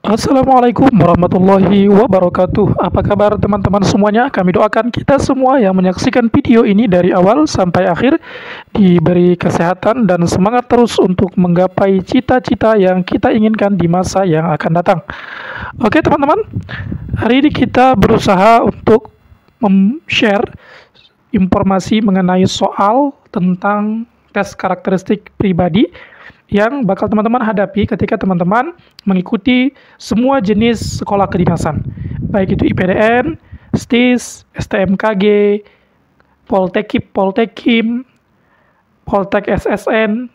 Assalamualaikum warahmatullahi wabarakatuh. Apa kabar teman-teman semuanya? Kami doakan kita semua yang menyaksikan video ini dari awal sampai akhir diberi kesehatan dan semangat terus untuk menggapai cita-cita yang kita inginkan di masa yang akan datang. Oke teman-teman, hari ini kita berusaha untuk share informasi mengenai soal tentang tes karakteristik pribadi yang bakal teman-teman hadapi ketika teman-teman mengikuti semua jenis sekolah kedinasan, baik itu IPDN, STIS, STMKG, Poltekip, Poltekim, Poltek SSN,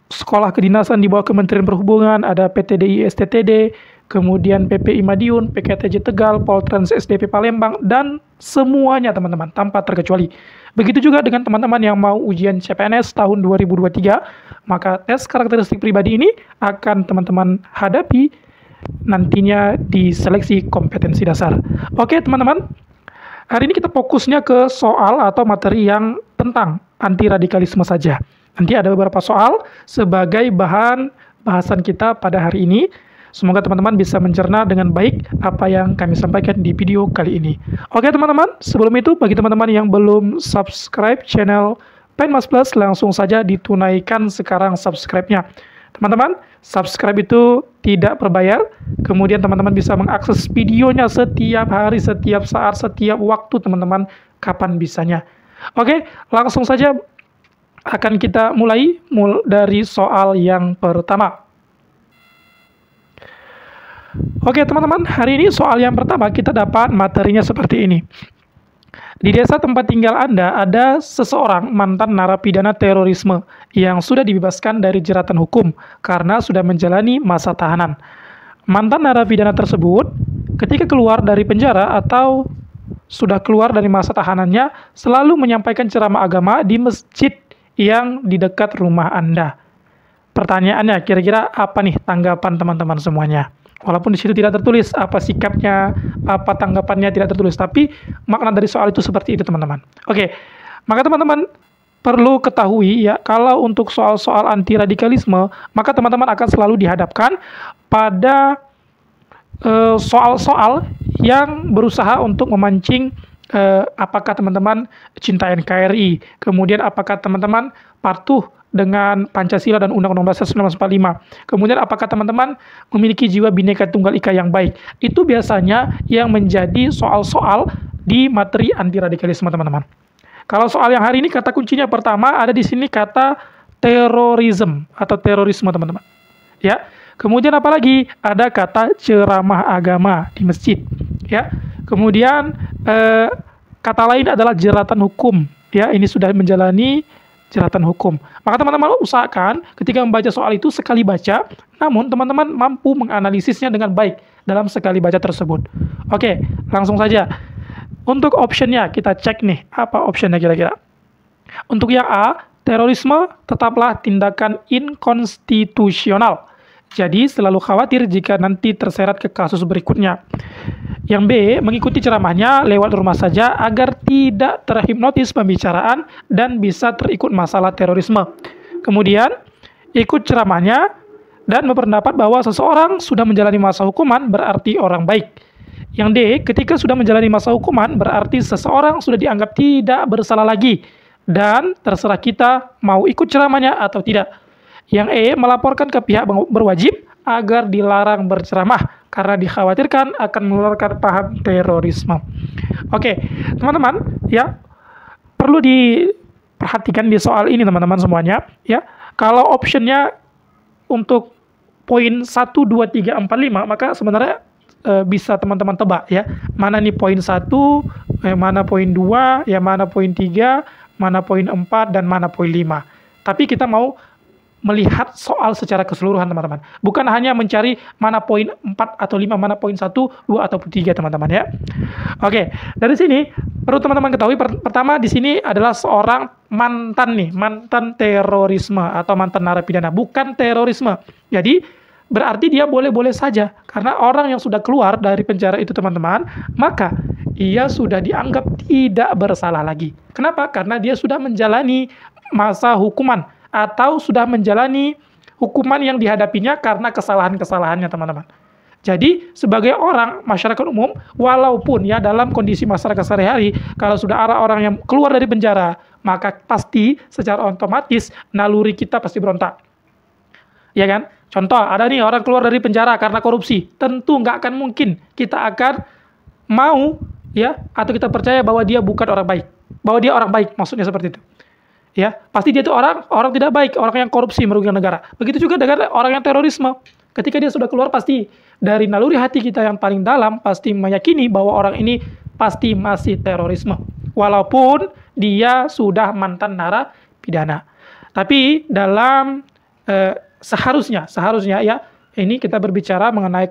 sekolah kedinasan di bawah Kementerian Perhubungan, ada PTDI STTD, kemudian PPI Madiun, PKTJ Tegal, Poltrans SDP Palembang, dan semuanya teman-teman, tanpa terkecuali. Begitu juga dengan teman-teman yang mau ujian CPNS tahun 2023, maka tes karakteristik pribadi ini akan teman-teman hadapi nantinya di seleksi kompetensi dasar. Oke teman-teman, hari ini kita fokusnya ke soal atau materi yang tentang anti radikalisme saja. Nanti ada beberapa soal sebagai bahan bahasan kita pada hari ini. Semoga teman-teman bisa mencerna dengan baik apa yang kami sampaikan di video kali ini. Oke teman-teman, sebelum itu bagi teman-teman yang belum subscribe channel Penmas Plus, langsung saja ditunaikan sekarang subscribe-nya. Teman-teman, subscribe itu tidak berbayar. Kemudian teman-teman bisa mengakses videonya setiap hari, setiap saat, setiap waktu teman-teman kapan bisanya. Oke, langsung saja akan kita mulai dari soal yang pertama. Oke teman-teman, hari ini soal yang pertama kita dapat materinya seperti ini. Di desa tempat tinggal Anda ada seseorang mantan narapidana terorisme yang sudah dibebaskan dari jeratan hukum karena sudah menjalani masa tahanan. Mantan narapidana tersebut ketika keluar dari penjara atau sudah keluar dari masa tahanannya selalu menyampaikan ceramah agama di masjid yang di dekat rumah Anda. Pertanyaannya, kira-kira apa nih tanggapan teman-teman semuanya? Walaupun di situ tidak tertulis apa sikapnya, apa tanggapannya tidak tertulis, tapi makna dari soal itu seperti itu teman-teman. Oke, maka teman-teman perlu ketahui ya, kalau untuk soal-soal anti radikalisme, maka teman-teman akan selalu dihadapkan pada soal-soal yang berusaha untuk memancing apakah teman-teman cinta NKRI, kemudian apakah teman-teman patuh dengan Pancasila dan Undang-Undang Dasar 1945. Kemudian apakah teman-teman memiliki jiwa Bhinneka Tunggal Ika yang baik. Itu biasanya yang menjadi soal-soal di materi anti radikalisme teman-teman. Kalau soal yang hari ini kata kuncinya pertama ada di sini kata terorisme atau terorisme teman-teman. Ya. Kemudian apalagi ada kata ceramah agama di masjid. Ya. Kemudian kata lain adalah jeratan hukum. Ya, ini sudah menjalani jeratan hukum. Maka teman-teman usahakan ketika membaca soal itu sekali baca, namun teman-teman mampu menganalisisnya dengan baik dalam sekali baca tersebut. Oke, langsung saja. Untuk optionnya kita cek nih, apa optionnya kira-kira? Untuk yang A, terorisme tetaplah tindakan inkonstitusional. Jadi selalu khawatir jika nanti terseret ke kasus berikutnya. Yang B, mengikuti ceramahnya lewat rumah saja agar tidak terhipnotis pembicaraan dan bisa terikut masalah terorisme. Kemudian, ikut ceramahnya dan berpendapat bahwa seseorang sudah menjalani masa hukuman berarti orang baik. Yang D, ketika sudah menjalani masa hukuman berarti seseorang sudah dianggap tidak bersalah lagi dan terserah kita mau ikut ceramahnya atau tidak. Yang E, melaporkan ke pihak berwajib agar dilarang berceramah karena dikhawatirkan akan menularkan paham terorisme. Oke, teman-teman, ya perlu diperhatikan di soal ini teman-teman semuanya, ya. Kalau optionnya untuk poin 1, 2, 3, 4, 5, maka sebenarnya bisa teman-teman tebak ya. Mana nih poin 1, mana poin 2, ya mana poin 3, mana poin 4 dan mana poin 5. Tapi kita mau melihat soal secara keseluruhan teman-teman. Bukan hanya mencari mana poin 4 atau 5, mana poin 1, 2 atau 3 teman-teman ya. Oke, dari sini perlu teman-teman ketahui pertama di sini adalah seorang mantan terorisme atau mantan narapidana, bukan terorisme. Jadi berarti dia boleh-boleh saja karena orang yang sudah keluar dari penjara itu teman-teman, maka ia sudah dianggap tidak bersalah lagi. Kenapa? Karena dia sudah menjalani masa hukuman atau sudah menjalani hukuman yang dihadapinya karena kesalahan-kesalahannya teman-teman. Jadi sebagai orang masyarakat umum, walaupun ya dalam kondisi masyarakat sehari-hari, kalau sudah ada orang yang keluar dari penjara, maka pasti secara otomatis naluri kita pasti berontak. Ya kan? Contoh, ada nih orang keluar dari penjara karena korupsi, tentu nggak akan mungkin kita akan mau ya atau kita percaya bahwa dia bukan orang baik, bahwa dia orang baik, maksudnya seperti itu. Ya, pasti dia itu orang tidak baik, orang yang korupsi merugikan negara. Begitu juga dengan orang yang terorisme. Ketika dia sudah keluar, pasti dari naluri hati kita yang paling dalam pasti meyakini bahwa orang ini pasti masih terorisme, walaupun dia sudah mantan narapidana. Tapi dalam seharusnya ya, ini kita berbicara mengenai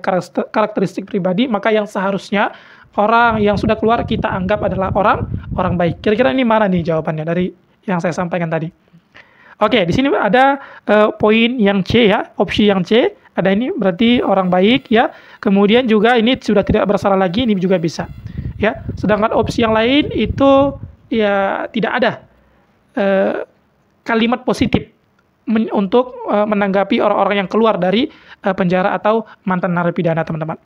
karakteristik pribadi, maka yang seharusnya orang yang sudah keluar kita anggap adalah orang baik. Kira-kira ini mana nih jawabannya dari yang saya sampaikan tadi? Oke, di sini ada poin yang C ya, opsi yang C. Ada ini berarti orang baik ya. Kemudian juga ini sudah tidak bersalah lagi, ini juga bisa. Ya, sedangkan opsi yang lain itu ya tidak ada kalimat positif untuk menanggapi orang-orang yang keluar dari penjara atau mantan narapidana, teman-teman.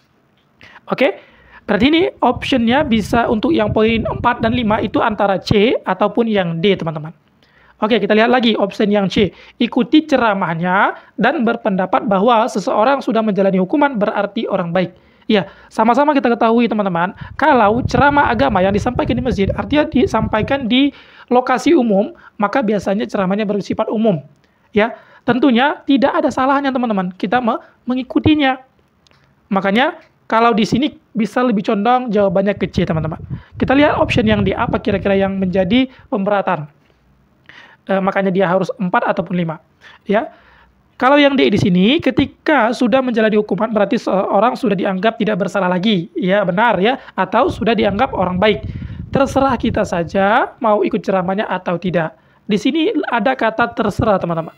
Oke. Berarti ini optionnya bisa untuk yang poin 4 dan 5 itu antara C ataupun yang D, teman-teman. Oke, kita lihat lagi option yang C. Ikuti ceramahnya dan berpendapat bahwa seseorang sudah menjalani hukuman berarti orang baik. Ya, sama-sama kita ketahui teman-teman, kalau ceramah agama yang disampaikan di masjid artinya disampaikan di lokasi umum, maka biasanya ceramahnya bersifat umum. Ya, tentunya tidak ada salahnya teman-teman kita mengikutinya. Makanya kalau di sini bisa lebih condong jawabannya ke C, teman-teman. Kita lihat option yang di apa kira-kira yang menjadi pemberatan. Makanya dia harus 4 ataupun 5. Ya. Kalau yang D di sini, ketika sudah menjalani hukuman berarti seorang sudah dianggap tidak bersalah lagi. Ya, benar ya. Atau sudah dianggap orang baik. Terserah kita saja mau ikut ceramahnya atau tidak. Di sini ada kata terserah, teman-teman.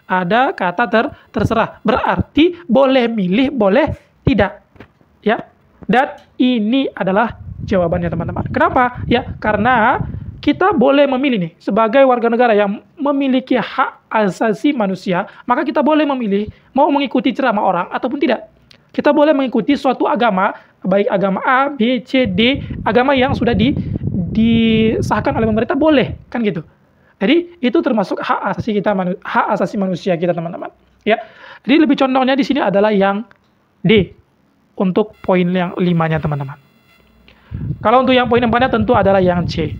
Ada kata terserah. Berarti boleh milih, boleh tidak. Ya. Dan ini adalah jawabannya, teman-teman. Kenapa? Ya, karena kita boleh memilih nih, sebagai warga negara yang memiliki hak asasi manusia, maka kita boleh memilih mau mengikuti ceramah orang ataupun tidak. Kita boleh mengikuti suatu agama, baik agama A, B, C, D, agama yang sudah disahkan oleh pemerintah, boleh, kan gitu. Jadi itu termasuk hak asasi manusia kita, teman-teman. Ya, jadi lebih condongnya di sini adalah yang D untuk poin yang 5-nya, teman-teman. Kalau untuk yang poin 4-nya tentu adalah yang C.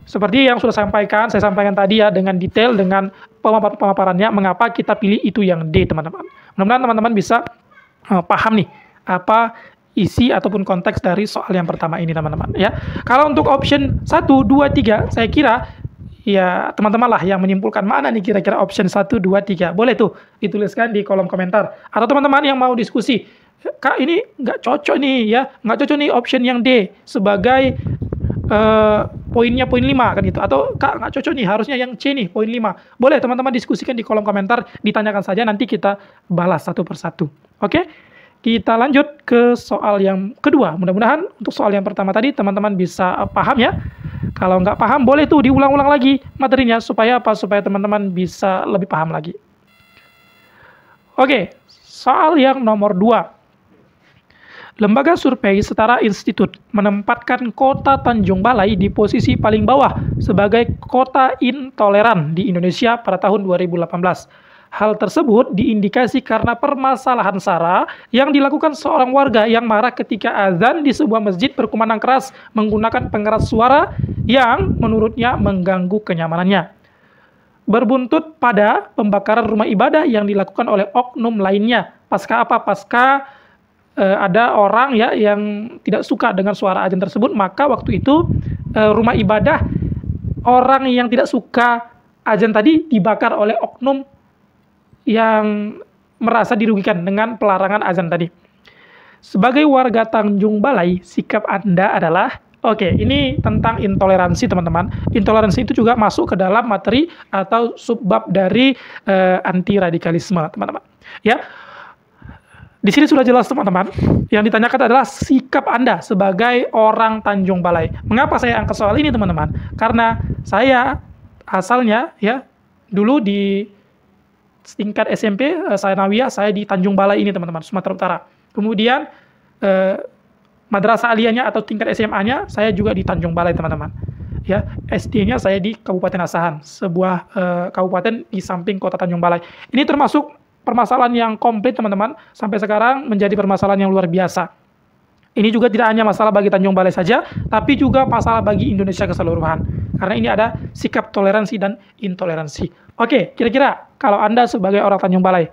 Seperti yang sudah saya sampaikan tadi ya, dengan detail, dengan pemaparannya, mengapa kita pilih itu yang D, teman-teman. Mudah-mudahan teman-teman bisa paham nih, apa isi ataupun konteks dari soal yang pertama ini, teman-teman. Ya. Kalau untuk option 1, 2, 3, saya kira, ya teman-teman lah yang menyimpulkan mana nih kira-kira option 1, 2, 3. Boleh tuh dituliskan di kolom komentar. Atau teman-teman yang mau diskusi, Kak ini nggak cocok nih ya, nggak cocok nih option yang D sebagai poinnya poin 5 kan gitu, atau Kak nggak cocok nih, harusnya yang C nih poin 5. Boleh teman-teman diskusikan di kolom komentar, ditanyakan saja, nanti kita balas satu persatu. Oke, kita lanjut ke soal yang kedua. Mudah-mudahan untuk soal yang pertama tadi teman-teman bisa paham ya. Kalau nggak paham boleh tuh diulang-ulang lagi materinya, supaya apa? Supaya teman-teman bisa lebih paham lagi. Oke, soal yang nomor 2. Lembaga survei Setara Institut menempatkan kota Tanjung Balai di posisi paling bawah sebagai kota intoleran di Indonesia pada tahun 2018. Hal tersebut diindikasi karena permasalahan SARA yang dilakukan seorang warga yang marah ketika azan di sebuah masjid berkumandang keras menggunakan pengeras suara yang menurutnya mengganggu kenyamanannya. Berbuntut pada pembakaran rumah ibadah yang dilakukan oleh oknum lainnya. Pasca apa? Pasca ada orang ya yang tidak suka dengan suara azan tersebut, maka waktu itu rumah ibadah orang yang tidak suka azan tadi dibakar oleh oknum yang merasa dirugikan dengan pelarangan azan tadi. Sebagai warga Tanjung Balai, sikap Anda adalah, oke, ini tentang intoleransi, teman-teman. Intoleransi itu juga masuk ke dalam materi atau subbab dari anti radikalisme, teman-teman. Ya. Di sini sudah jelas, teman-teman. Yang ditanyakan adalah sikap Anda sebagai orang Tanjung Balai. Mengapa saya angkat soal ini, teman-teman? Karena saya asalnya ya dulu di tingkat SMP Sanawiyah saya di Tanjung Balai ini, teman-teman, Sumatera Utara. Kemudian madrasah aliyahnya atau tingkat SMA-nya saya juga di Tanjung Balai, teman-teman. Ya, SD-nya saya di Kabupaten Asahan, sebuah kabupaten di samping kota Tanjung Balai. Ini termasuk permasalahan yang komplit, teman-teman, sampai sekarang menjadi permasalahan yang luar biasa. Ini juga tidak hanya masalah bagi Tanjung Balai saja, tapi juga masalah bagi Indonesia keseluruhan. Karena ini ada sikap toleransi dan intoleransi. Oke, kira-kira kalau Anda sebagai orang Tanjung Balai,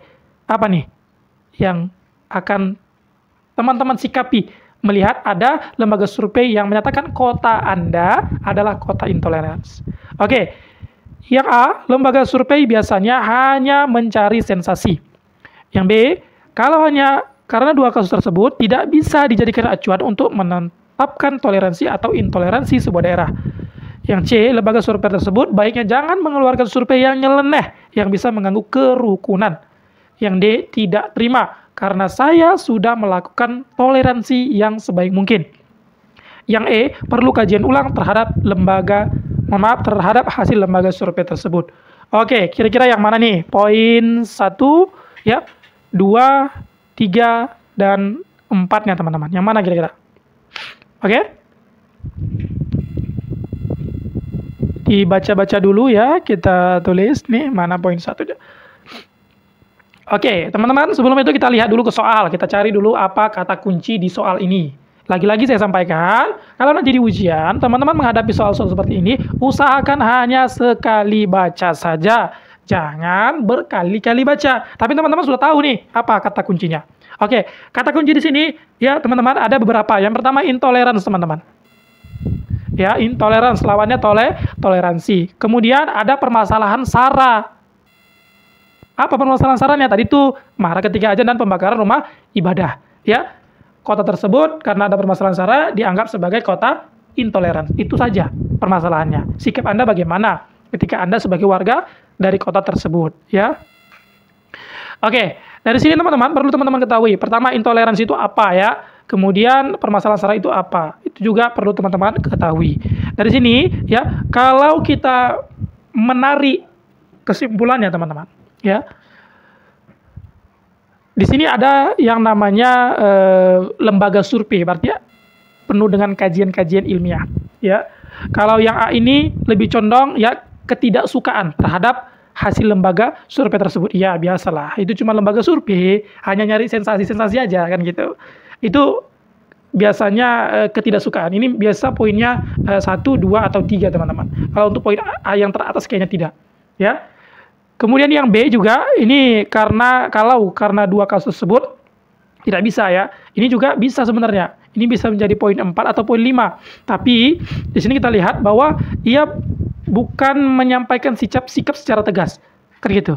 apa nih yang akan teman-teman sikapi melihat ada lembaga survei yang menyatakan kota Anda adalah kota intoleransi? Oke, yang A, lembaga survei biasanya hanya mencari sensasi. Yang B, kalau hanya karena dua kasus tersebut tidak bisa dijadikan acuan untuk menetapkan toleransi atau intoleransi sebuah daerah. Yang C, lembaga survei tersebut baiknya jangan mengeluarkan survei yang nyeleneh yang bisa mengganggu kerukunan. Yang D, tidak terima karena saya sudah melakukan toleransi yang sebaik mungkin. Yang E, perlu kajian ulang terhadap terhadap hasil lembaga survei tersebut. Oke, kira-kira yang mana nih? Poin 1, ya, 2, 3, dan 4-nya, teman-teman. Yang mana kira-kira? Oke? Dibaca-baca dulu ya, kita tulis nih, mana poin 1-nya. Oke, teman-teman, sebelum itu kita lihat dulu ke soal. Kita cari dulu apa kata kunci di soal ini. Lagi-lagi saya sampaikan, kalau nanti di ujian, teman-teman menghadapi soal-soal seperti ini, usahakan hanya sekali baca saja. Jangan berkali-kali baca. Tapi teman-teman sudah tahu nih, apa kata kuncinya. Oke, kata kunci di sini, ya teman-teman, ada beberapa. Yang pertama, intoleransi, teman-teman. Ya, intoleransi, lawannya toleransi. Kemudian ada permasalahan SARA. Apa permasalahan SARA-nya? Tadi itu marah ketika azan dan pembakaran rumah ibadah. Ya, kota tersebut karena ada permasalahan SARA dianggap sebagai kota intoleran. Itu saja permasalahannya. Sikap Anda bagaimana ketika Anda sebagai warga dari kota tersebut? Ya. Oke, dari sini teman-teman perlu teman-teman ketahui. Pertama, intoleransi itu apa ya? Kemudian permasalahan SARA itu apa? Itu juga perlu teman-teman ketahui. Dari sini ya, kalau kita menarik kesimpulannya teman-teman. Ya, di sini ada yang namanya lembaga survei, berarti ya, penuh dengan kajian-kajian ilmiah. Ya, kalau yang A ini lebih condong ya ketidaksukaan terhadap hasil lembaga survei tersebut. Ya biasalah, itu cuma lembaga survei, hanya nyari sensasi-sensasi aja kan gitu. Itu biasanya ketidaksukaan. Ini biasa poinnya 1, 2, atau 3 teman-teman. Kalau untuk poin A yang teratas kayaknya tidak. Ya. Kemudian yang B juga ini karena dua kasus tersebut tidak bisa ya. Ini juga bisa sebenarnya. Ini bisa menjadi poin 4 atau poin 5. Tapi di sini kita lihat bahwa ia bukan menyampaikan sikap secara tegas. Kan gitu.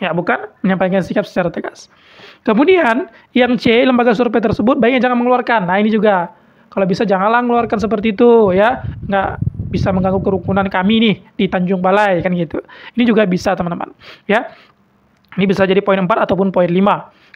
Ya, bukan menyampaikan sikap secara tegas. Kemudian yang C, lembaga survei tersebut baiknya jangan mengeluarkan. Nah, ini juga kalau bisa janganlah mengeluarkan seperti itu ya. Nggak bisa mengganggu kerukunan kami nih di Tanjung Balai kan gitu. Ini juga bisa teman-teman ya. Ini bisa jadi poin 4 ataupun poin 5.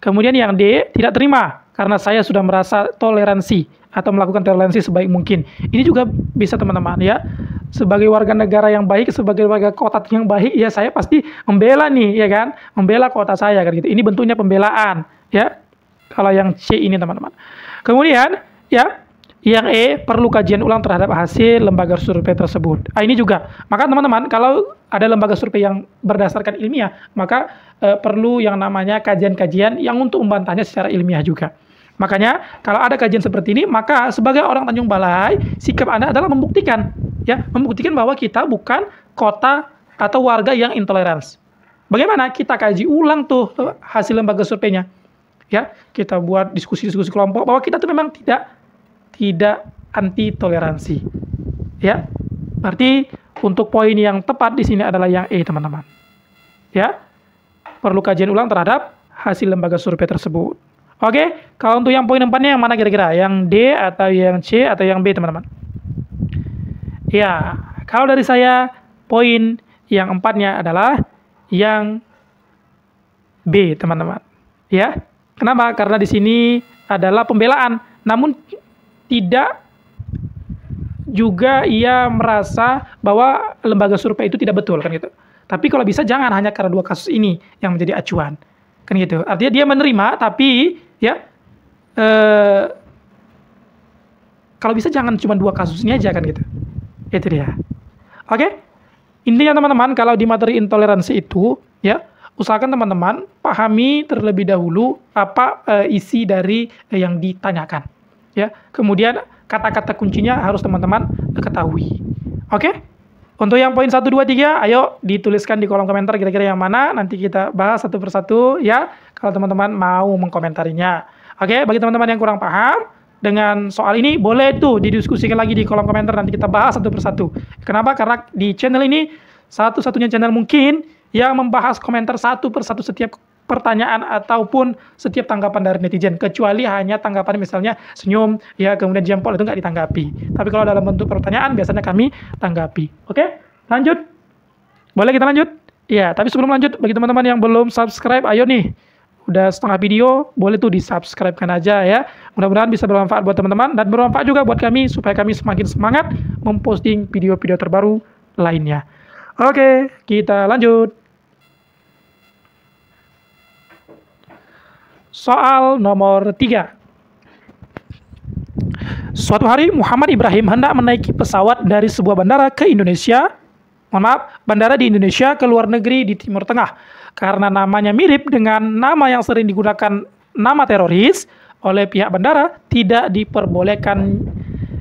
Kemudian yang D, tidak terima karena saya sudah merasa toleransi atau melakukan toleransi sebaik mungkin. Ini juga bisa teman-teman ya. Sebagai warga negara yang baik, sebagai warga kota yang baik, ya saya pasti membela nih ya kan. Membela kota saya kan gitu. Ini bentuknya pembelaan ya. Kalau yang C ini teman-teman. Kemudian ya, yang E, perlu kajian ulang terhadap hasil lembaga survei tersebut. Ini juga. Maka teman-teman, kalau ada lembaga survei yang berdasarkan ilmiah, maka perlu yang namanya kajian-kajian yang untuk membantahnya secara ilmiah juga. Makanya, kalau ada kajian seperti ini, maka sebagai orang Tanjung Balai, sikap Anda adalah membuktikan bahwa kita bukan kota atau warga yang intoleransi. Bagaimana? Kita kaji ulang tuh hasil lembaga surveinya. Ya, kita buat diskusi-diskusi kelompok bahwa kita tuh memang tidak anti toleransi. Ya. Berarti untuk poin yang tepat di sini adalah yang E, teman-teman. Ya. Perlu kajian ulang terhadap hasil lembaga survei tersebut. Oke, kalau untuk yang poin 4-nya yang mana kira-kira? Yang D atau yang C atau yang B, teman-teman? Ya, kalau dari saya poin yang 4-nya adalah yang B, teman-teman. Ya. Kenapa? Karena di sini adalah pembelaan. Namun tidak juga ia merasa bahwa lembaga survei itu tidak betul kan gitu. Tapi kalau bisa jangan hanya karena dua kasus ini yang menjadi acuan. Kan gitu. Artinya dia menerima tapi ya. Eh, Kalau bisa jangan cuma 2 kasus ini aja kan gitu. Itu dia. Oke? Intinya teman-teman, kalau di materi intoleransi itu, ya, usahakan teman-teman pahami terlebih dahulu apa isi dari yang ditanyakan. Ya. Kemudian kata-kata kuncinya harus teman-teman ketahui. Oke? Untuk yang poin 1, 2, 3, ayo dituliskan di kolom komentar kira-kira yang mana, nanti kita bahas satu persatu ya, kalau teman-teman mau mengkomentarinya. Oke, bagi teman-teman yang kurang paham dengan soal ini, boleh tuh didiskusikan lagi di kolom komentar, nanti kita bahas satu persatu. Kenapa? Karena di channel ini satu-satunya channel mungkin yang membahas komentar satu persatu setiap pertanyaan ataupun setiap tanggapan dari netizen, kecuali hanya tanggapan misalnya senyum, ya kemudian jempol itu nggak ditanggapi. Tapi kalau dalam bentuk pertanyaan biasanya kami tanggapi. Oke, lanjut. Boleh kita lanjut? Ya, tapi sebelum lanjut, bagi teman-teman yang belum subscribe, ayo nih. Udah setengah video, boleh tuh di-subscribe-kan aja ya. Mudah-mudahan bisa bermanfaat buat teman-teman dan bermanfaat juga buat kami supaya kami semakin semangat memposting video-video terbaru lainnya. Oke, kita lanjut. Soal nomor 3. Suatu hari Muhammad Ibrahim hendak menaiki pesawat dari sebuah bandara ke Indonesia. Bandara di Indonesia ke luar negeri di Timur Tengah. Karena namanya mirip dengan nama yang sering digunakan nama teroris oleh pihak bandara, tidak diperbolehkan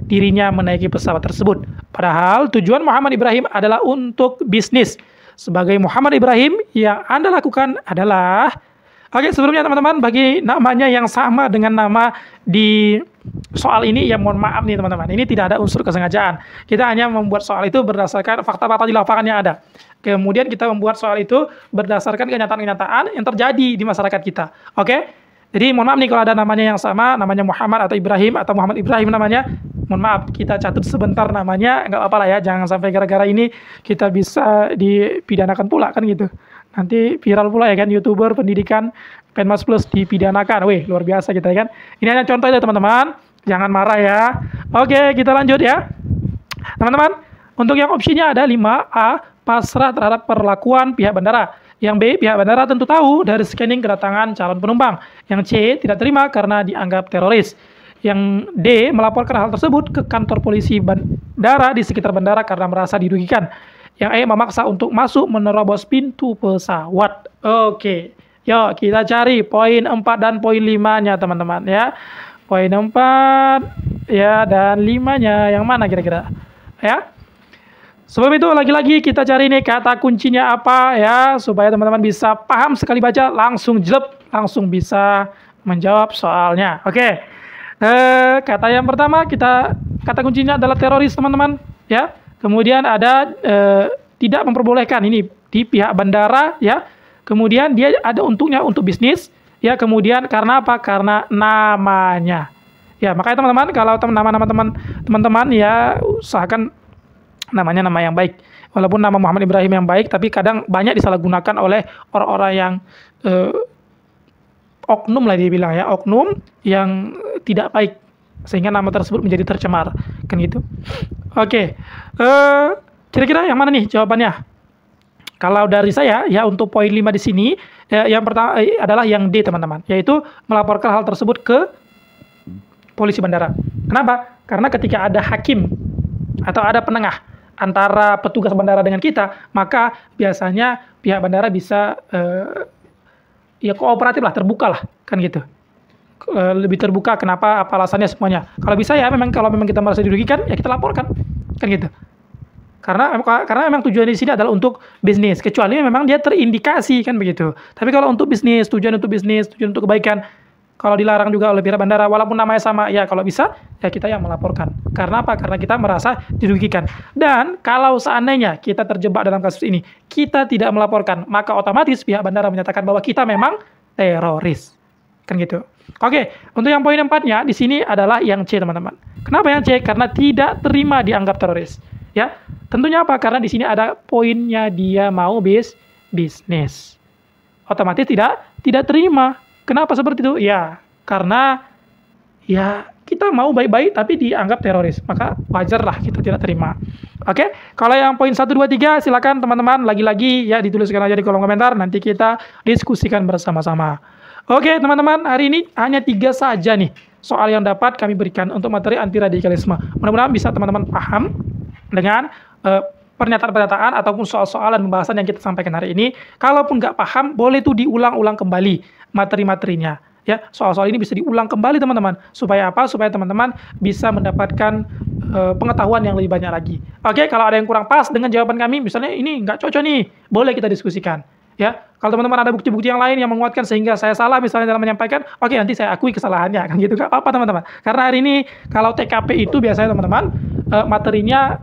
dirinya menaiki pesawat tersebut. Padahal tujuan Muhammad Ibrahim adalah untuk bisnis. Sebagai Muhammad Ibrahim, yang Anda lakukan adalah... Oke, sebelumnya teman-teman, bagi namanya yang sama dengan nama di soal ini, ya mohon maaf nih teman-teman, ini tidak ada unsur kesengajaan. Kita hanya membuat soal itu berdasarkan fakta-fakta di lapangan yang ada. Kemudian kita membuat soal itu berdasarkan kenyataan-kenyataan yang terjadi di masyarakat kita. Oke? Jadi mohon maaf nih kalau ada namanya yang sama, namanya Muhammad atau Ibrahim atau Muhammad Ibrahim namanya, mohon maaf, kita catat sebentar namanya, nggak apa-apa lah ya, jangan sampai gara-gara ini kita bisa dipidanakan pula kan gitu. Nanti viral pula ya kan, YouTuber pendidikan Penmas Plus dipidanakan. Wih, luar biasa kita ya kan. Ini hanya contoh aja teman-teman, jangan marah ya. Oke, kita lanjut ya. Teman-teman, untuk yang opsinya ada 5A, pasrah terhadap perlakuan pihak bandara. Yang B, pihak bandara tentu tahu dari scanning kedatangan calon penumpang. Yang C, tidak terima karena dianggap teroris. Yang D, melaporkan hal tersebut ke kantor polisi bandara di sekitar bandara karena merasa dirugikan. Yang E, memaksa untuk masuk menerobos pintu pesawat. Oke, yuk kita cari poin 4 dan poin 5-nya teman-teman ya. Poin 4 ya dan 5-nya yang mana kira-kira? Ya. Sebelum itu lagi-lagi kita cari nih kata kuncinya apa ya, supaya teman-teman bisa paham sekali baca langsung jelek, langsung bisa menjawab soalnya. Oke. Kata yang pertama kata kuncinya adalah teroris teman-teman ya. Kemudian ada tidak memperbolehkan ini di pihak bandara ya. Kemudian dia ada untungnya untuk bisnis ya. Kemudian karena apa? Karena namanya. Ya, makanya teman-teman kalau nama-nama teman-teman ya usahakan namanya nama yang baik. Walaupun nama Muhammad Ibrahim yang baik, tapi kadang banyak disalahgunakan oleh orang-orang yang oknum lah dia bilang ya, oknum yang tidak baik, sehingga nama tersebut menjadi tercemar kan gitu. Oke, kira-kira yang mana nih jawabannya? Kalau dari saya ya untuk poin 5 di sini yang pertama adalah yang D teman-teman, yaitu melaporkan hal tersebut ke polisi bandara. Kenapa? Karena ketika ada hakim atau ada penengah antara petugas bandara dengan kita, maka biasanya pihak bandara bisa ya kooperatif lah, terbuka lah kan gitu. Lebih terbuka, kenapa, apa alasannya semuanya. Kalau bisa ya memang kalau memang kita merasa dirugikan ya kita laporkan kan gitu. Karena memang tujuan di sini adalah untuk bisnis, kecuali memang dia terindikasi kan begitu. Tapi kalau untuk bisnis, tujuan untuk kebaikan, kalau dilarang juga oleh pihak bandara walaupun namanya sama, ya kalau bisa ya kita yang melaporkan. Karena apa? Karena kita merasa dirugikan. Dan kalau seandainya kita terjebak dalam kasus ini, kita tidak melaporkan, maka otomatis pihak bandara menyatakan bahwa kita memang teroris. Kan gitu. Oke, untuk yang poin 4-nya di sini adalah yang C, teman-teman. Kenapa yang C? Karena tidak terima dianggap teroris. Ya, tentunya apa? Karena di sini ada poinnya dia mau bisnis. Otomatis tidak terima. Kenapa seperti itu? Ya, karena ya kita mau baik-baik tapi dianggap teroris. Maka wajarlah kita tidak terima. Oke, kalau yang poin 1, 2, 3 silakan teman-teman lagi-lagi ya dituliskan aja di kolom komentar, nanti kita diskusikan bersama-sama. Oke, teman-teman, hari ini hanya 3 saja nih soal yang dapat kami berikan untuk materi anti radikalisme. Mudah-mudahan bisa teman-teman paham dengan pernyataan-pernyataan ataupun soal-soal dan pembahasan yang kita sampaikan hari ini. Kalaupun nggak paham, boleh tuh diulang-ulang kembali materi-materinya. Ya, soal-soal ini bisa diulang kembali teman-teman. Supaya apa? Supaya teman-teman bisa mendapatkan pengetahuan yang lebih banyak lagi. Oke, kalau ada yang kurang pas dengan jawaban kami, misalnya ini nggak cocok nih, boleh kita diskusikan. Ya, kalau teman-teman ada bukti-bukti yang lain yang menguatkan sehingga saya salah misalnya dalam menyampaikan, oke nanti saya akui kesalahannya kan gitu, nggak apa-apa teman-teman. Karena hari ini kalau TKP itu biasanya teman-teman materinya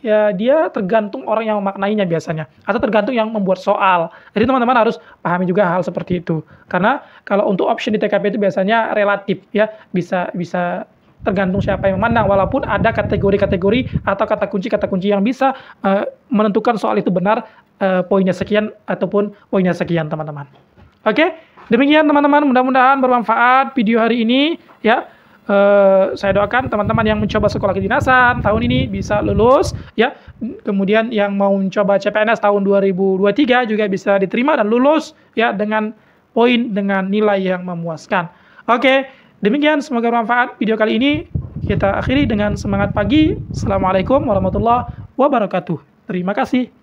ya dia tergantung orang yang memaknainya biasanya atau tergantung yang membuat soal. Jadi teman-teman harus pahami juga hal seperti itu. Karena kalau untuk option di TKP itu biasanya relatif ya, bisa tergantung siapa yang memandang, walaupun ada kategori-kategori atau kata kunci yang bisa menentukan soal itu benar poinnya sekian ataupun poinnya sekian teman-teman. Oke, demikian teman-teman, mudah-mudahan bermanfaat video hari ini ya. Saya doakan teman-teman yang mencoba sekolah kedinasan tahun ini bisa lulus ya. Kemudian yang mau mencoba CPNS tahun 2023 juga bisa diterima dan lulus ya dengan poin dengan nilai yang memuaskan. Oke, demikian semoga bermanfaat video kali ini. Kita akhiri dengan semangat pagi. Assalamualaikum warahmatullahi wabarakatuh. Terima kasih.